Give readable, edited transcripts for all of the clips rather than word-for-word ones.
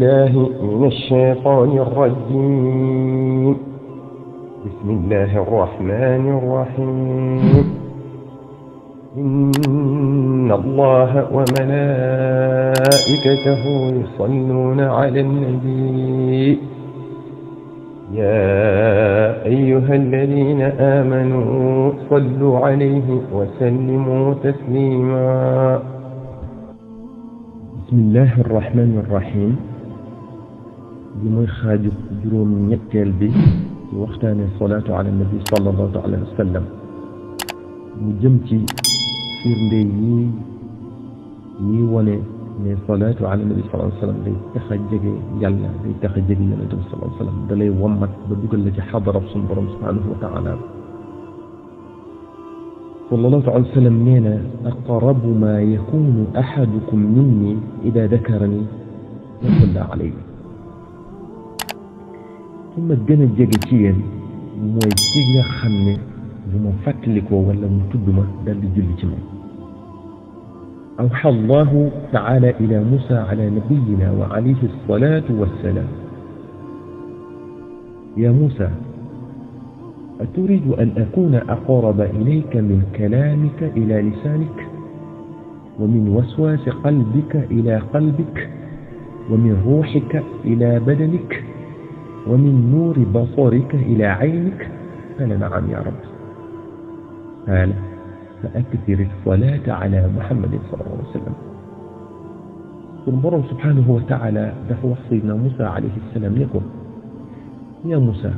بالله من الشيطان الرجيم. بسم الله الرحمن الرحيم. إن الله وملائكته يصلون على النبي يا أيها الذين آمنوا صلوا عليه وسلموا تسليما. بسم الله الرحمن الرحيم. بموي خاجب جروم نيتال بي وقتاني الصلاة على النبي صلى الله عليه وسلم mu jëm ci firnde yi wone ne salaatu ala nabi sallallahu alayhi wa sallam day tax a jege yàlla day tax a jege yonente bi sallallahu alayhi wa sallam da lay wommat ba dugal la ci xadarab suñu borom subhanahu wa taala. sallallahu alayhi wa sallam nee na aqrabu ma yakunu ahadukum minni ida dakarani wa salla alayhi. ki ma gën a jege ci yéen mooy ki nga xam ne bu ma fàttalikoo wala mu tudd ma dal di julli ci moom. أوحى الله تعالى إلى موسى على نبينا وعليه الصلاة والسلام: يا موسى أتريد أن أكون أقرب إليك من كلامك إلى لسانك ومن وسواس قلبك إلى قلبك ومن روحك إلى بدنك ومن نور بصرك إلى عينك؟ قال نعم يا رب. قال: فأكثر الصلاة على محمد صلى الله عليه وسلم. ربنا سبحانه وتعالى دفع سيدنا موسى عليه السلام يقول: يا موسى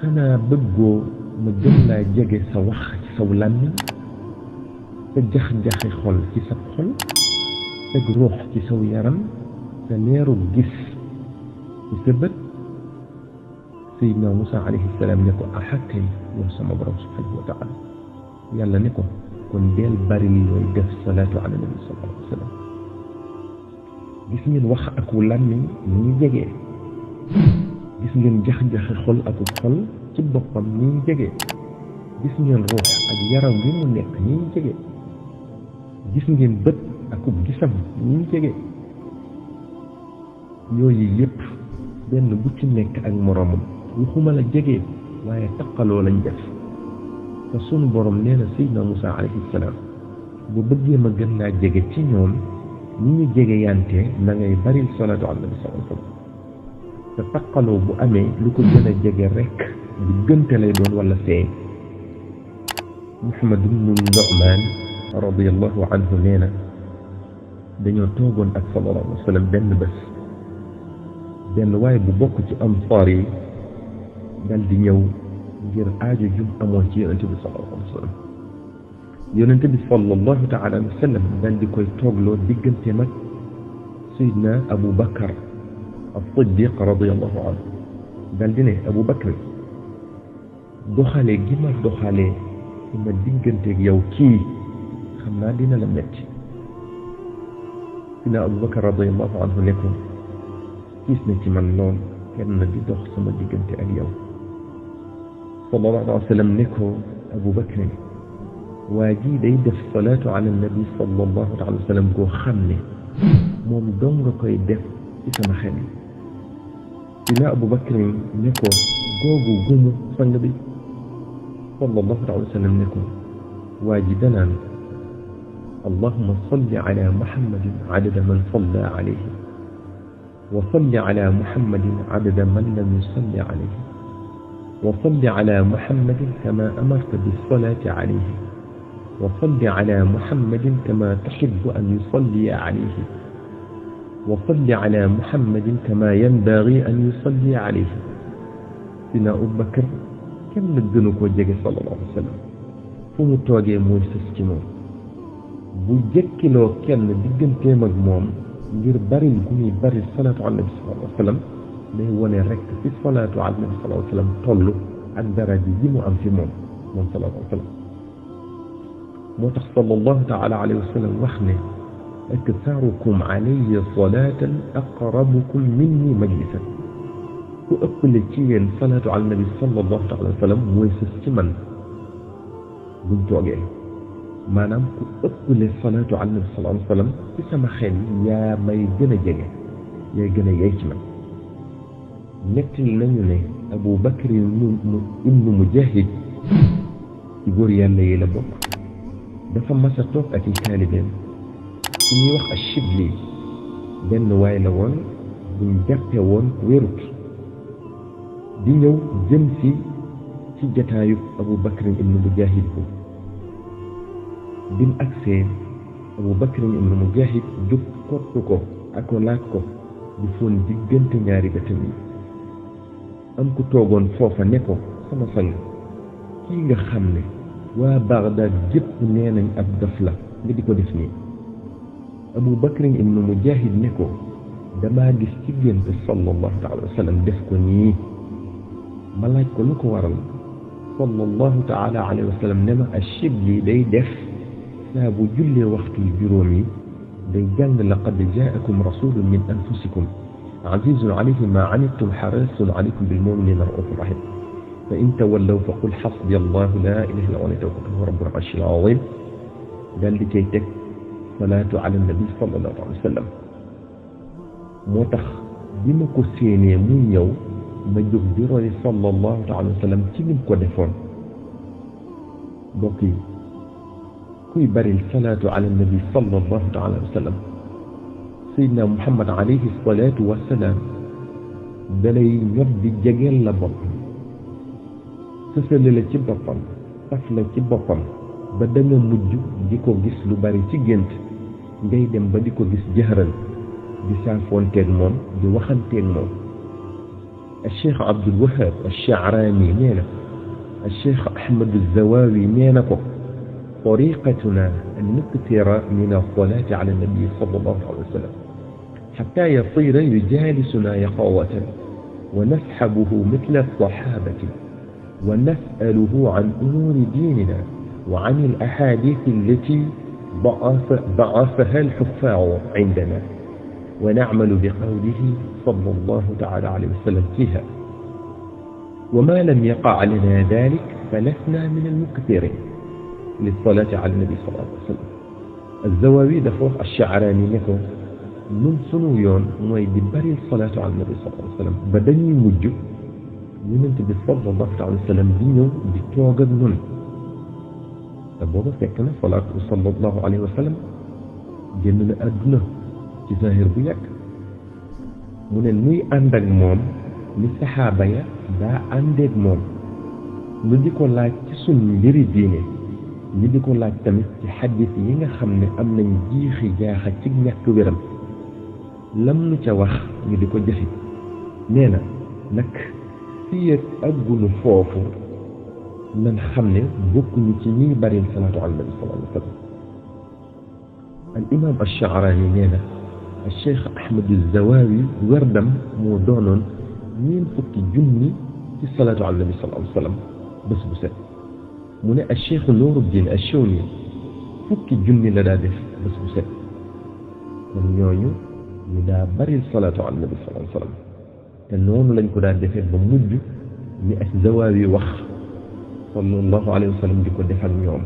أنا ببقو مجمع جاجي سوخ سولامي تجخ جاخي خل كسب خل تجروح كسو يرم تنيرو جس يثبت. سيدنا موسى عليه السلام يقول: أحكي وسمى ربنا سبحانه وتعالى yàlla ne ko kon del bari looy def salaatu ala nabi sallallahu alayhi wa sallam. gis ngeen wax ak wu làmmiñ ni ñu jegee, gis ngeen jax-jaxe xol ak xol ci boppam ni ñu jegee, gis ngeen ruux ak yaram bi mu nekk ni ñu jegee, gis ngeen bët ak gisam ni ñu jegee. yooyu yépp benn bu ci nekk ak moroomam waxuma la jegee waaye taqaloo lañ def. te sunu borom nee na Seydina Moussa alayhi salaam bu bëggee ma gën laa jege ci ñoom ni ñu jege yante na ngay baril salaatu ala nabi sallallahu alayhi wa sallam. te taqaloo bu amee lu ko gën a jege rek bu gënte lay doon wala feeñ. Muhammad ibnu Nu'man radiyallahu anhu nee na dañoo toogoon ak sallallahu alayhi wa sallam benn bés, benn waaye bu bokk ci ansaar yi dal di ñëw ngir aajo jum amoon ci yonente bi sallallahu alayhi wa sallam. yonente bi sallallahu taala alayhi wa sallam dal di koy toogloo diggante mag Seydina Abu Bakar as-Siddiq radiyallahu anhu. dal di ne Abu Bakar doxalee gi ma doxalee ci ma digganteeg yow kii xam naa dina la metti. Seydina Abu Bakar radiyallahu anhu ne ko gis na ci man lool kenn di dox sama diggante ak yow. sallallahu alayhi wa sallam ne ko Abu Bakr waa ji day def salaatu ala nabi sallallahu alayhi wa sallam koo xam ne moom dong nga koy def ci sama xel yi. dina Abu Bakr ne ko googu gumu sang bi sallallahu alayhi wa sallam ne ko waa ji danaan allahumma salli ala muhammadin adada man salla alayhi wa salli ala muhammadin adada man lam yusalli alayhi وصل على محمد كما أمرت بالصلاة عليه وصل على محمد كما تحب أن يصلي عليه وصل على محمد كما ينبغي أن يصلي عليه. سيدنا أبو بكر كم ندنك وجهك صلى الله عليه وسلم فمتواجه موسى سكينون بوجهك لو كان ديجنتي مجموم غير بري غني بري الصلاة على النبي صلى الله عليه وسلم day wone rek ci salaatu ala nabi sallallahu alayhi wa sallam toll ak daraja ji mu am ci moom sallallahu alayhi wa sallam. moo tax sallallahu taala alayhi wa sallam wax ne aktharukum alayya salatan aqrabukum minni majlisan. ku ëppale ci yéen salaatu ala nabi sallallahu taala alayhi wa sallam mooy sës ci man buñ toogee. maanaam ku ëppale salaatu ala nabi sallallahu alayhi wa sallam ci sama xel yaa may gën a jege. yaay gën a yey ci man nettali nañu ne Abu Bakr ibnu Mujahid ci góor yàlla yi la bokk dafa mas a toog ak i taalibeem ku ñuy wax Ashibli benn waay la woon buñ jàppe woon wérut di ñëw jëm si ci jataayu Abu Bakr ibnu Mujahid bu bim agsee Abu Bakr ibnu Mujahid jóg kottu ko ak laaj ko di foon diggante ñaari bëtam yi am ku toogoon foofa ne ko sama sang kii nga xam ne waa Bagdad gépp nee nañ ab dof la nga di ko def nii Abu Bakr ibnu Mujahid ne ko damaa gis ci gént sallallahu taala wa sallam def ko nii ma laaj ko lu ko waral sallallahu taala alayhi wa sallam ne ma Ashibli day def saa bu jullee waxtu juróom yi day jàng laqad jaakum rasulun min anfusikum azizun alayhi ma anittum harisun alaykum bil muminina raufur rahim fa in tawallaw fa qul xasbi allahu la ilaha illa huwa alayhi tawakkaltu rabbul arshil azim daal di cay teg salaatu ala nabi sallallahu alayhi wa sallam moo tax bi ma ko séenee muy ñëw ma jóg di roy sallallahu alayhi wa sallam ci nim ko defoon mbokk yi kuy baril salaatu ala nabi sallallahu alayhi wa sallam Seydina Muhammad alayhi salaatu wa salaam dalay ñor di jegeel la bopp sësale la ci boppam taf la ci boppam ba da nga mujj di ko gis lu bari ci gént ngay dem ba di ko gis jëhëran di saafoonteeg moom di waxanteeg moom الشيخ عبد الوهاب الشعراني نينا الشيخ أحمد الزواوي نينكو طريقتنا أن نكثر من الصلاة على النبي صلى الله عليه وسلم حتى يصير يجالسنا يقظة ونسحبه مثل الصحابة ونسأله عن أمور ديننا وعن الأحاديث التي ضعفها الحفاظ عندنا ونعمل بقوله صلى الله تعالى عليه وسلم فيها وما لم يقع لنا ذلك فلسنا من المكثرين للصلاة على النبي صلى الله عليه وسلم الزواوي دفوق الشعراني نكو من سنويون موي دي بري الصلاة على النبي صلى الله عليه وسلم بدني مجو يونت بي صلى الله عليه وسلم دي نيو دي توغال نون بوبا فكنا صلاة صلى الله عليه وسلم جنن أدنى ci zahir bu yàgg mu ne nuy ànd ak moom ni saxaaba ya daa àndeeg moom lu di ko laaj ci sun mbiri diine ñu di ko laaj tamit ci xaddis yi nga xam ne am nañ jiixi jaaxa ci ñàkk wéram lam nu ca wax ñu di ko jëfi nee na nag fii ak àggunu foofu nan xam ne bokkuñu ci ñiy baril salaatu ala nabi sallallahu alayhi wa sallam al imam ash-Sha'rani nee na الشيخ أحمد الزواوي وردم مودونون مين فكي جني في الصلاة على النبي صلى الله عليه وسلم بس بسات من الشيخ نور الدين الشوني فكي جني لدادف بس بسات من يونيو لدا بري الصلاة على النبي صلى الله عليه وسلم تنون لن كدا دفع بمجو ni الزواوي وخ صلى الله عليه وسلم ديكو دفع اليوم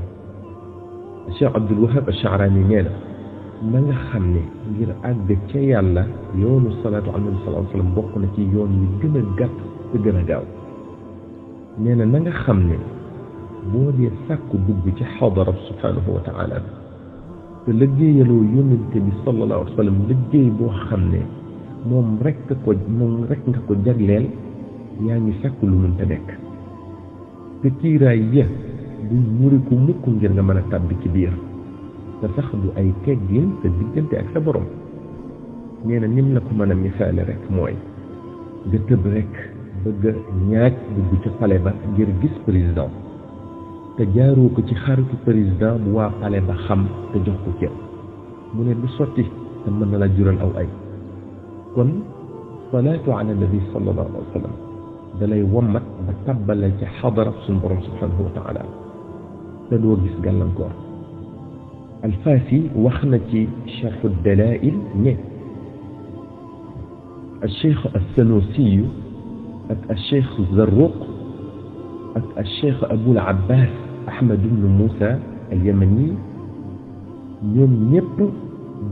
الشيخ عبد الوهاب الشعراني نينا ma nga xam ne ngir àgg ca yàlla yoonu salaatu ala nabi sallallahu alayhi wa sallam bokk na ci yoon yi gën a gàtt te gën a gaaw nee na nga xam ne boo dee sàkku dugg ci xadarab subhanahu wa taala te liggéeyaloo yónnente bi sallallahu alayhi wa sallam liggéey boo xam ne moom rek nga ko jagleel yaa ngi sàkku lu mënta nekk te kiiraay ya du muri ko mukk ngir nga mën a tàbbi ci biir te sax du ay teggin sa diggante ak sa borom nee na nim la ko mën a misaale rek mooy nga tëb rek bëgg ñaaj dugg ci pale ba ngir gis président te jaaroo ko ci xaritu président bu waa pale ba xam te jox ko cër mu ne du sotti te mën na la jural aw ay kon salaatu ala nabi sallallahu alayhi wa sallam dalay wommat ba tabbale ci xadara suñu borom subhanahu wa taala te doo gis gàllankoor الفاسي وخنتي شرح الدلائل نه الشيخ السنوسي الشيخ الزروق الشيخ أبو العباس أحمد بن موسى اليمني ñoom ñépp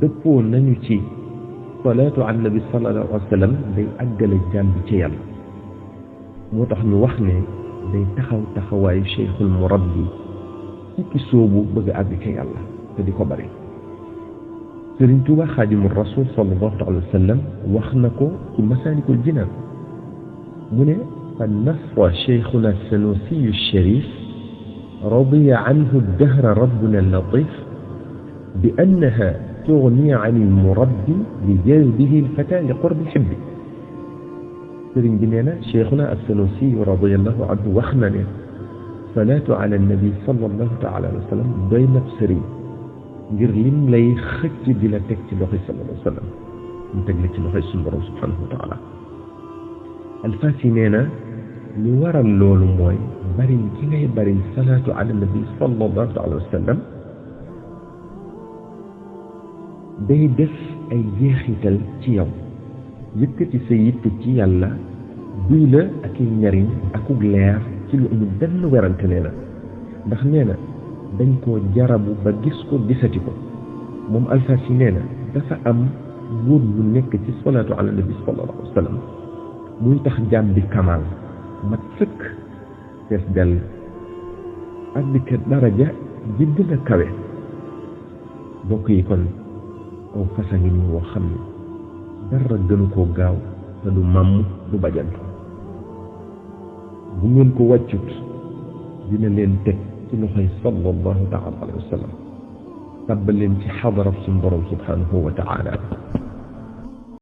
dëppoo nañu ci salaatu ala nabi sallallahu alayhi wa sallam day àggale jaam bi ci yàlla moo tax ñu wax ne day taxaw taxawaayu cheikhul murabbi ci ki soobu bëgg a àgg ci yàlla te di ko bari Sëriñ Tuuba xaadimu rasul sallallahu alayhi wa sallam wax na ko ci masaalikul jinaan mu ne fa nassa cheikhuna sanusiyu sharif radiya anhu dahra rabbuna latif bi annaha tugni an almurabbi li jazbihi alfata li qurbi alhibbi sëriñ bi nee na cheikhuna as-sanusiyu radiyallahu anhu wax na ne salaatu ala nabi sallallahu taala alayhi wa sallam doy na sëriñ ngir lim lay xëcc di la teg ci loxoy sallallahu alayhi wa sallam mu teg la ci loxoy suñu borom subhanahu wa taala alfaasi nee na li waral loolu mooy bari ki ngay bari salaatu ala nabi sallallahu alayhi wa sallam day def ay jeexital ci yow yëkkati sa yitte ci yàlla duy la ak i njariñ akug leer ci lu amul benn werante nee na ndax nee na dañ koo jarabu ba gis ko gisati ko moom alfaasi nee na dafa am wóor lu nekk ci salaatu ala nabi sallallahu alayhi wa sallam muy tax jaam bi kamaal mat sëkk fees dell ak di ka daraja ji gën a kawe bokk yi kon aw fasa ngi ñu woo xam ne dara gënu koo gaaw te du màmm du bajantu bu ngeen ko wàccut dina leen teg ci loxoy sallallahu taala alayhi wa sallam tàbbal leen ci xadarab suñu borom subhanahu wa taala